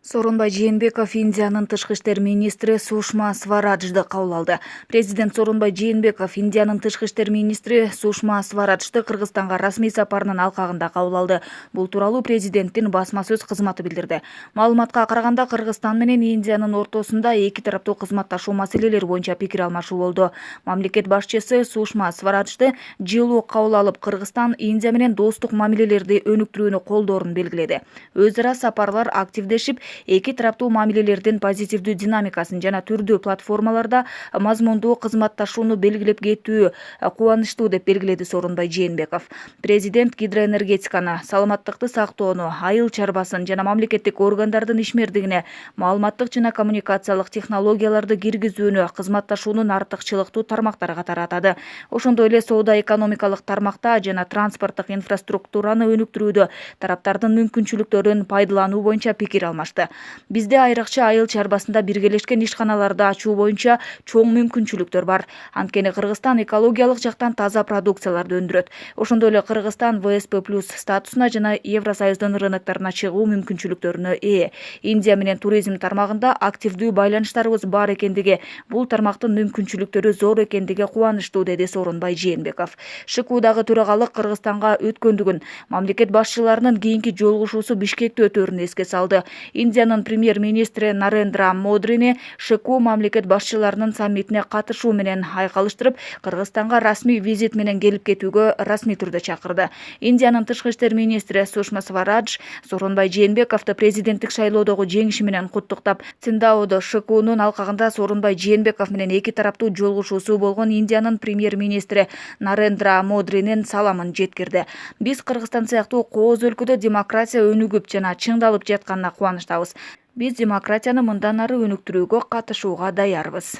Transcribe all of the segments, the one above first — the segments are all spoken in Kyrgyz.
Сооронбай Жээнбеков Индиянын тышкы иштер министри Сушма Свараджды кабыл алды. Президент Сооронбай Жээнбеков Индиянын тышкы иштер министри Сушма Свараджды Кыргызстанга расмий сапарынын алкагында кабыл алды. Бул тууралуу президенттин басма сөз кызматы билдирди. Маалыматка караганда, Кыргызстан менен Индиянын ортосунда эки тараптуу кызматташуу маселелери боюнча пикир алмашуу болду. Мамлекет башчысы Сушма Свараджды жылуу кабыл алып, Кыргызстан Индия менен достук мамилелерди өнүктүрүүнү колдоорун белгиледи. Өз ара сапарлар активдешип, эки тараптуу мамилелердин позитивдүү динамикасын жана түрдүү платформаларда мазмундуу кызматташууну белгилеп кетүү кубанычтуу деп белгиледи Сооронбай Жээнбеков. Президент гидроэнергетиканы, саламаттыкты сактоону, айыл чарбасын жана мамлекеттик органдардын ишмердигине маалыматтык жана коммуникациялык технологияларды киргизүүнү кызматташуунун артыкчылыктуу тармактары катары атады. Ошондой эле соода-экономикалык тармакта жана транспорттук инфраструктураны өнүктүрүүдө тараптардын мүмкүнчүлүктөрүн пайдалануу боюнча пикир алмашты. Бизде айрыкча айыл чарбасында биргелешкен ишканаларды ачуу боюнча чоң мүмкүнчүлүктөр бар. Анткени Кыргызстан экологиялык жактан таза продукцияларды өндүрөт. Ошондой эле Кыргызстан ВСП+ статусуна жана Евросоюздун рынокторуна чыгуу мүмкүнчүлүктөрүнө ээ. Индия менен туризм тармагында активдүү байланыштарыбыз бар экендиги, бул тармактын мүмкүнчүлүктөрү зор экендиги кубанычтуу, деди Сооронбай Жээнбеков. ШКУдагы төрагалык Кыргызстанга өткөндүгүн, мамлекет башчыларынын кийинки жолугушуусу Бишкекте өтөөрүн эске салды. Индиянын премьер-министри Нарендра Модрини ШКУ мамлекет башчыларынын саммитине катышуу менен айкалыштырып, Кыргызстанга расмий визит менен келип кетүүгө расмий түрдө чакырды. Индиянын тышкы иштер министри Сушма Сварадж Сооронбай Жээнбековду президенттик шайлоодогу жеңиши менен куттуктап, Циндаодо ШКУнун алкагында Сооронбай Жээнбеков менен эки тараптуу жолугушуусу болгон Индиянын премьер-министри Нарендра Модринин саламын жеткирди. Биз Кыргызстан сыяктуу кооз өлкөдө демократия өнүгүп жана чыңдалып жатканына кубанычтабыз. Биз демократияны мындан ары өнүктүрүүгө катышууга даярбыз.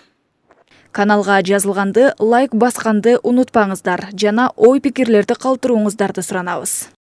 Каналга жазылганды лайк басканды унутпаңыздар жана ой-пикирлерди калтырууңуздарды суранабыз.